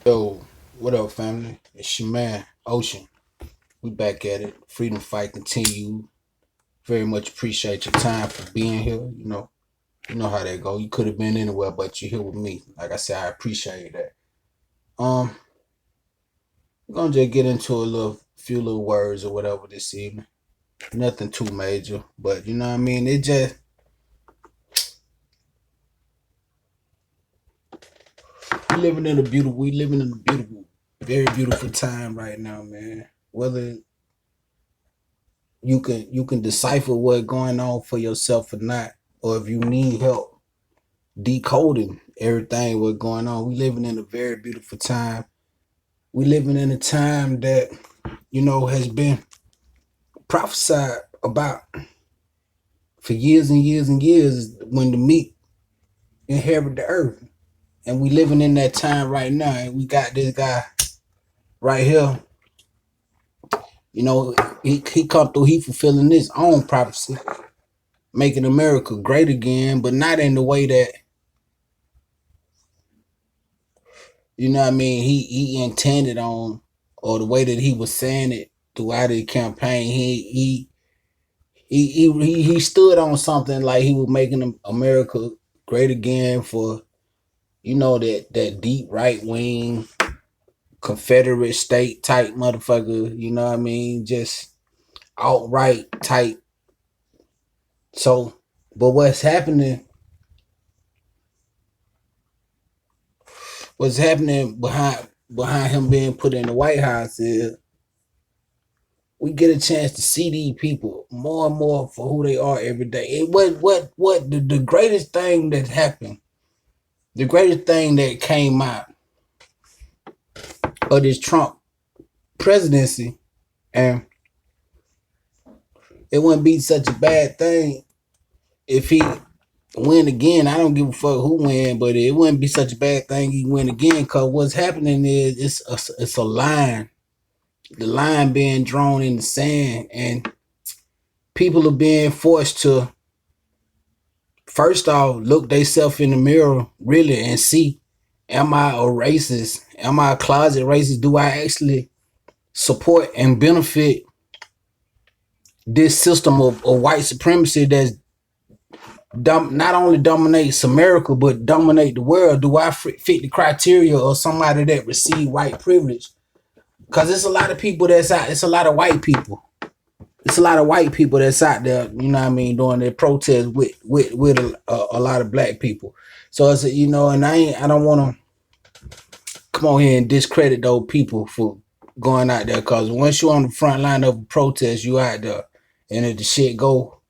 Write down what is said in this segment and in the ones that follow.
Yo, what up, family? It's your man, Ocean. We back at it. Freedom fight continue. Very much appreciate your time for being here. You know how that go. You could have been anywhere, but you're here with me. Like I said, I appreciate that. Um, we're gonna just get into a few little words or whatever this evening. Nothing too major, but you know what I mean. We living in a beautiful, very beautiful time right now, man. Whether you can decipher what's going on for yourself or not, or if you need help decoding everything what's going on. We living in a very beautiful time. We living in a time that has been prophesied about for years and years and years when the meek inherit the earth. And we living in that time right now. And we got this guy right here. He come through, he fulfilling his own prophecy, making America great again, but not in the way that he intended on, or the way that he was saying it throughout the campaign. He stood on something like he was making America great again for that deep right wing Confederate state type motherfucker. Just outright type. So, but what's happening behind him being put in the White House is we get a chance to see these people more and more for who they are every day. The greatest thing that happened, the greatest thing that came out of this Trump presidency, and it wouldn't be such a bad thing if he win again. I don't give a fuck who win, but it wouldn't be such a bad thing he win again, because what's happening is it's a line, the line being drawn in the sand, and people are being forced to first off look themselves in the mirror really and see, am I a racist? Am I a closet racist? Do I actually support and benefit this system of white supremacy that's not only dominates America but dominate the world? Do I fit the criteria of somebody that received white privilege? Because it's a lot of people that's out. It's a lot of white people. It's a lot of white people that's out there, doing their protests with a lot of black people. So it's and I don't want to come on here and discredit those people for going out there, because once you're on the front line of a protest, you out there, and if the shit go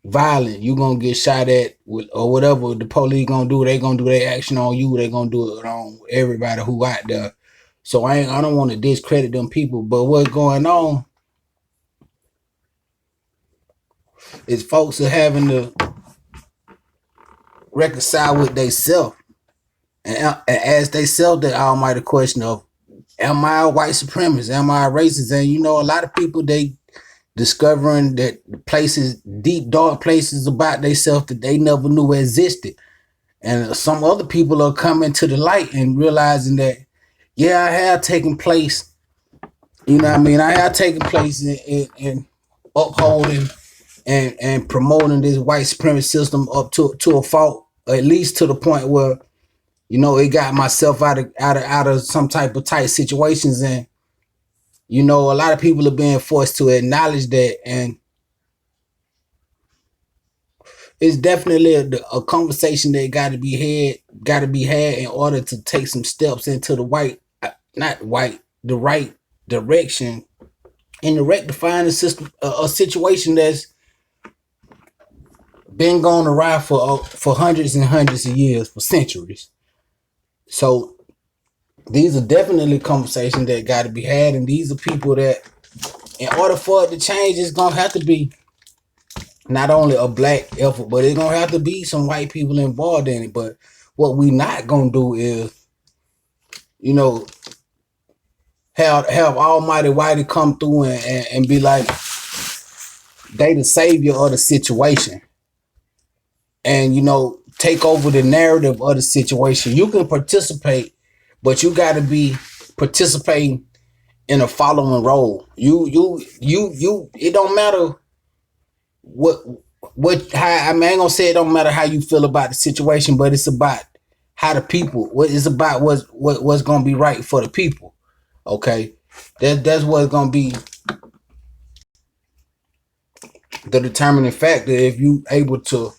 violent, you gonna get shot at or whatever the police gonna do. They gonna do their action on you. They gonna do it on everybody who out there. So I don't want to discredit them people, but what's going on is folks are having to reconcile with themselves and ask themselves the almighty question of, am I a white supremacist? Am I a racist? And a lot of people, they discovering that places, deep dark places about themselves that they never knew existed. And some other people are coming to the light and realizing that, yeah, I have taken place. I have taken place in upholding and promoting this white supremacy system up to a fault, at least to the point where it got myself out of some type of tight situations. And a lot of people are being forced to acknowledge that, and it's definitely a conversation that got to be had in order to take some steps into the the right direction, and to rectify a situation that's been going around for hundreds and hundreds of years, for centuries. So these are definitely conversations that got to be had, and these are people that, in order for it to change, it's gonna have to be not only a black effort, but it's gonna have to be some white people involved in it. But what we not gonna do is, you know, have Almighty Whitey come through and be like they the savior of the situation, and take over the narrative of the situation. You can participate, but you got to be participating in a following role. You. It don't matter how. I mean, I ain't gonna say it don't matter how you feel about the situation, but it's about how the people. What it's about what's gonna be right for the people. Okay, that's what's gonna be the determining factor if you able to,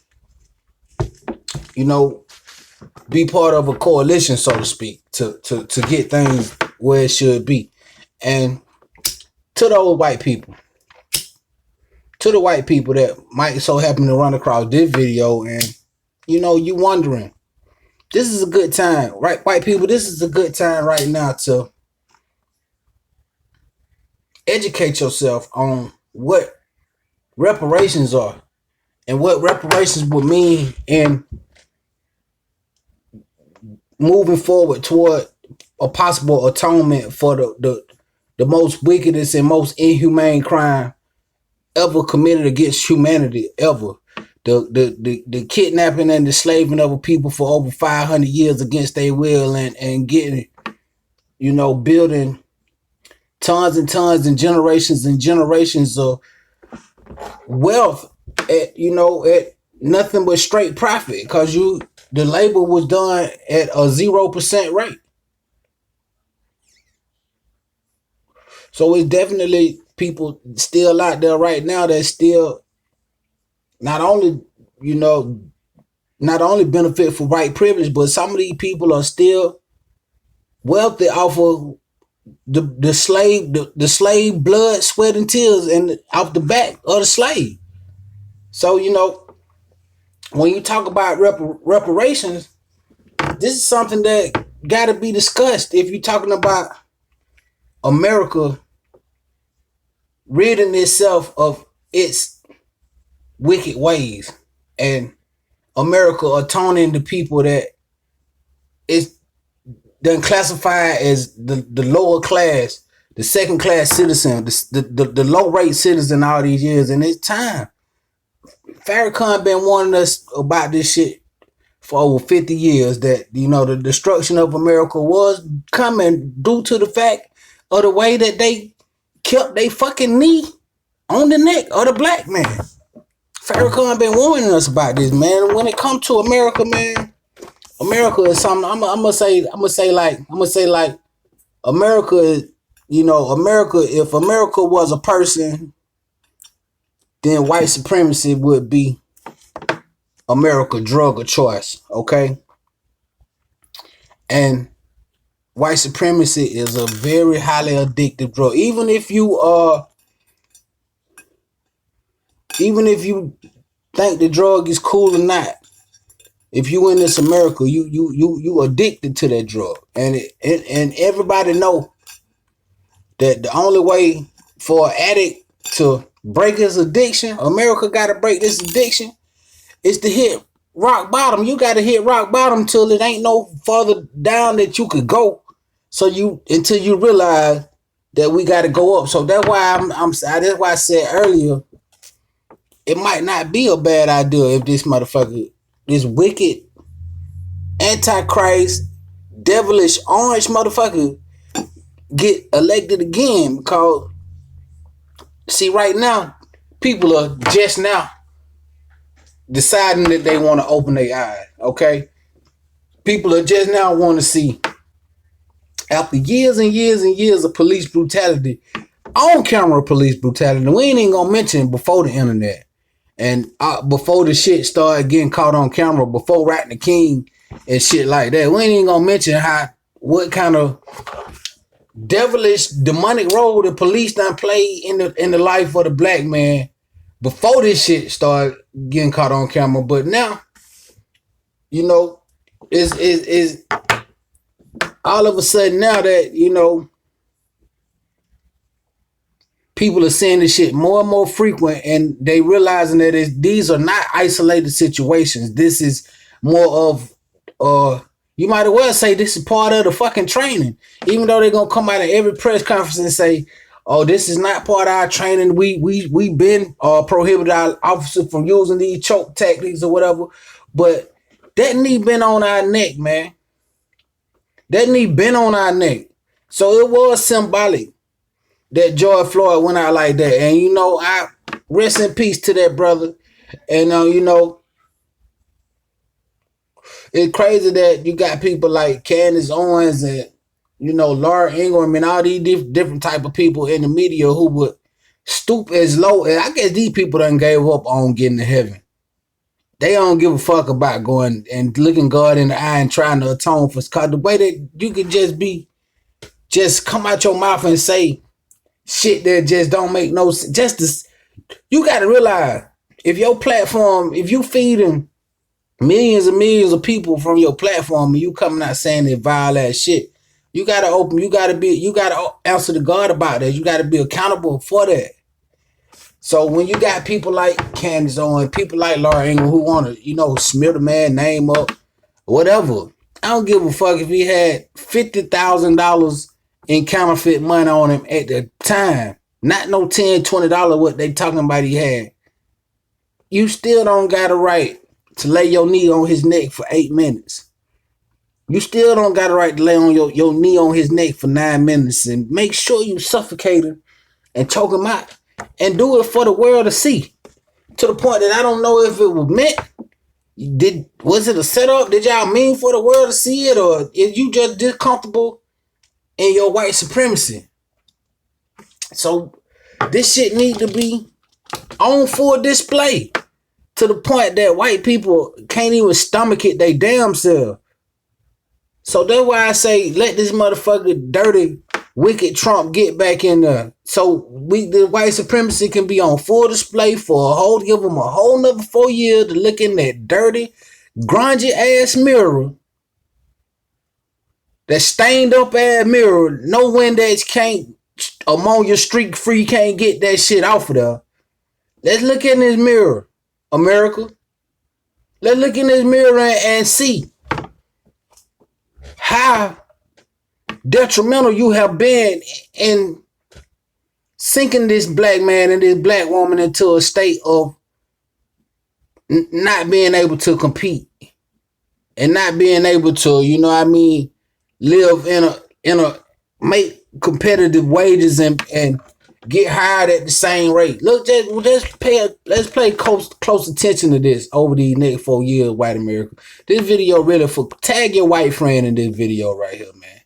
be part of a coalition, so to speak, to get things where it should be. And to those white people, to the white people that might so happen to run across this video, and you wondering, this is a good time, right? White people, this is a good time right now to educate yourself on what reparations are and what reparations would mean in moving forward toward a possible atonement for the most wickedest and most inhumane crime ever committed against humanity ever. The kidnapping and the slaving of a people for over 500 years against their will, and getting, building tons and tons and generations of wealth at nothing but straight profit, because the labor was done at a 0% rate. So it's definitely people still out there right now that still not only benefit from white privilege, but some of these people are still wealthy off of the slave blood, sweat, and tears, and off the back of the slave. So when you talk about reparations, this is something that got to be discussed if you're talking about America ridding itself of its wicked ways, and America atoning the people that is then classified as the lower class, the second class citizen, the low rate citizen all these years. And it's time. Farrakhan been warning us about this shit for over 50 years, that the destruction of America was coming due to the fact of the way that they kept their fucking knee on the neck of the black man. Farrakhan been warning us about this, man. When it comes to America, man, America is something. I'm gonna say like America is, America. If America was a person, then white supremacy would be America's drug of choice. Okay, and white supremacy is a very highly addictive drug. Even if you think the drug is cool or not, if you in this America, you addicted to that drug, and everybody know that the only way for an addict to break his addiction, America got to break this addiction, is to hit rock bottom. You got to hit rock bottom till it ain't no further down that you could go. So until you realize that we got to go up. So that's why that's why I said earlier, it might not be a bad idea if this motherfucker, this wicked, antichrist, devilish, orange motherfucker get elected again. Because, see, right now, people are just now deciding that they want to open their eyes, okay? People are just now want to see, after years and years and years of police brutality, on-camera police brutality, we ain't even gonna mention before the internet, and before the shit started getting caught on camera, before Rodney the King and shit like that, we ain't even gonna mention what kind of devilish, demonic role the police done played in the life of the black man before this shit started getting caught on camera. But now, is all of a sudden now that people are seeing this shit more and more frequent, and they realizing that these are not isolated situations. This is more of, you might as well say this is part of the fucking training. Even though they're going to come out at every press conference and say, oh, this is not part of our training. We been prohibited our officers from using these choke tactics or whatever. But that knee been on our neck, man. That knee been on our neck. So it was symbolic that George Floyd went out like that. And you know, I rest in peace to that brother. And you know, it's crazy that you got people like Candace Owens and you know Laura Ingraham and all these different type of people in the media who would stoop as low. And I guess these people done gave up on getting to heaven. They don't give a fuck about going and looking God in the eye and trying to atone for. Cause the way that you can just come out your mouth and say shit that just don't make no sense. You got to realize if your platform, if you feeding millions and millions of people from your platform and you coming out saying that vile ass shit, you got to answer to God about that. You got to be accountable for that. So when you got people like Candace Owens, people like Laura Ingraham who want to, you know, smear the man name up, whatever. I don't give a fuck if he had $50,000 in counterfeit money on him at the time. Not no $10, $20 what they talking about he had. You still don't got a right to lay your knee on his neck for 8 minutes. You still don't got a right to lay on your knee on his neck for 9 minutes and make sure you suffocate him and choke him out. And do it for the world to see. To the point that I don't know if it was meant. Was it a setup? Did y'all mean for the world to see it? Or is you just comfortable in your white supremacy? So this shit need to be on full display. To the point that white people can't even stomach it they damn self. So that's why I say let this motherfucker dirty wicked Trump get back in there. So the white supremacy can be on full display for give them a whole nother 4 years to look in that dirty, grungy ass mirror. That stained up ass mirror. No Windex can't, among your street free can't get that shit off of there. Let's look in this mirror, America. Let's look in this mirror and see how detrimental you have been in sinking this black man and this black woman into a state of not being able to compete and not being able to, you know what I mean, live in a make competitive wages and get hired at the same rate. Look, let's pay close attention to this over these next 4 years, white America. This video really tag your white friend in this video right here, man.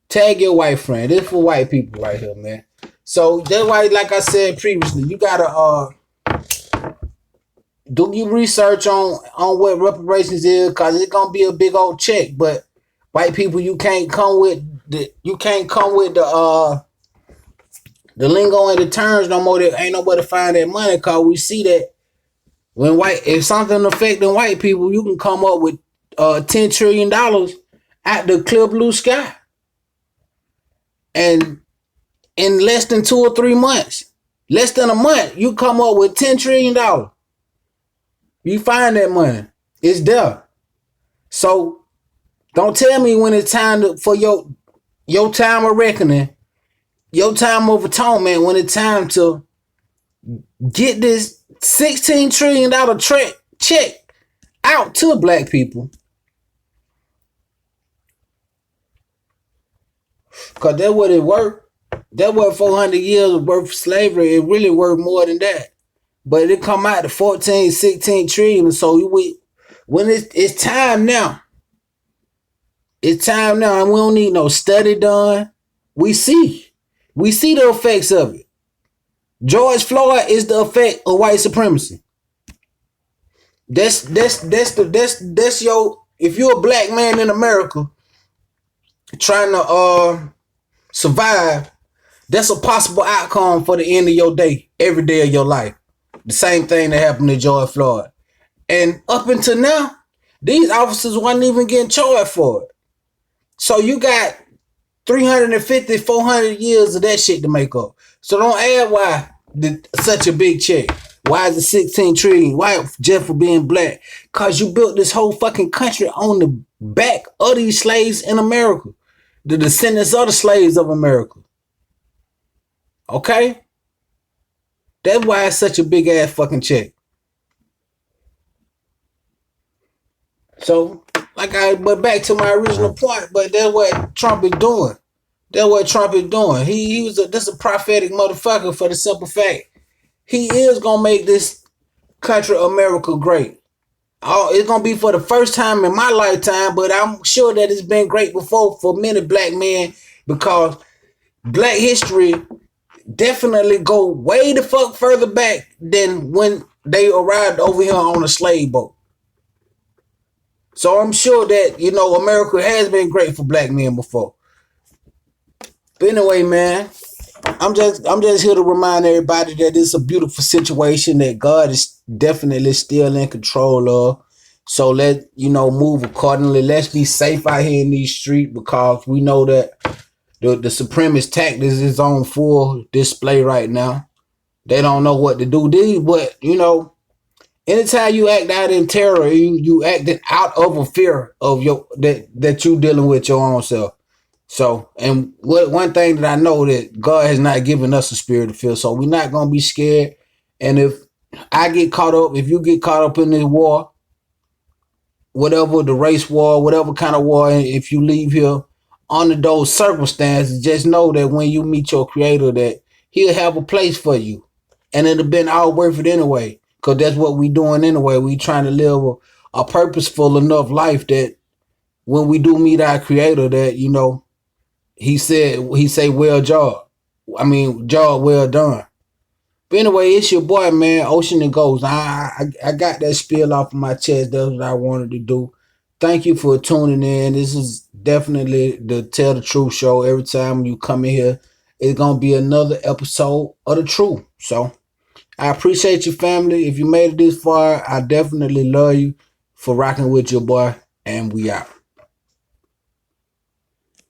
Tag your white friend. This for white people right here, man. So that's why, like I said previously, you gotta do your research on what reparations is, cause it's gonna be a big old check. But white people, you can't come with the lingo and the terms no more. There ain't nobody find that money, cause we see that when if something affecting white people, you can come up with $10 trillion out the clear blue sky. And in less than 2 or 3 months, less than a month, you come up with $10 trillion. You find that money. It's there. So don't tell me when it's time for your time of reckoning, your time of atonement, when it's time to get this $16 trillion check out to black people. Because that's what it worth. That was 400 years worth of slavery. It really worth more than that. But it come out to 14, 16 trillion. So when it's time now. It's time now. And we don't need no study done. We see the effects of it. George Floyd is the effect of white supremacy. That's your, if you're a black man in America trying to survive, that's a possible outcome for the end of your day, every day of your life. The same thing that happened to George Floyd. And up until now, these officers weren't even getting charged for it. So you got 350, 400 years of that shit to make up. So don't add why such a big check. Why is it 16 trillion? Why just for being black? Because you built this whole fucking country on the back of these slaves in America. The descendants of the slaves of America. Okay? That's why it's such a big ass fucking check. So But back to my original point. But that's what Trump is doing. That's what Trump is doing. This a prophetic motherfucker for the simple fact he is gonna make this country America great. Oh, it's gonna be for the first time in my lifetime, but I'm sure that it's been great before for many black men because black history definitely go way the fuck further back than when they arrived over here on a slave boat. So I'm sure that, America has been great for black men before. But anyway, man, I'm just here to remind everybody that it's a beautiful situation that God is definitely still in control of. So let move accordingly. Let's be safe out here in these streets because we know that the supremacist tactics is on full display right now. They don't know what to do. But anytime you act out in terror, you acting out of a fear of that you dealing with your own self. So, and one thing that I know that God has not given us a spirit of fear, so we're not gonna be scared. And if you get caught up in this war, whatever the race war, whatever kind of war, if you leave here under those circumstances, just know that when you meet your Creator, that He'll have a place for you, and it'll been all worth it anyway. Cause that's what we doing anyway. We trying to live a purposeful enough life that when we do meet our Creator, that he say, well job. Job well done. But anyway, it's your boy, man, Ocean and Ghost. I got that spiel off of my chest. That's what I wanted to do. Thank you for tuning in. This is definitely the Tell the Truth show. Every time you come in here, it's going to be another episode of the truth. So I appreciate your family. If you made it this far, I definitely love you for rocking with your boy. And we out.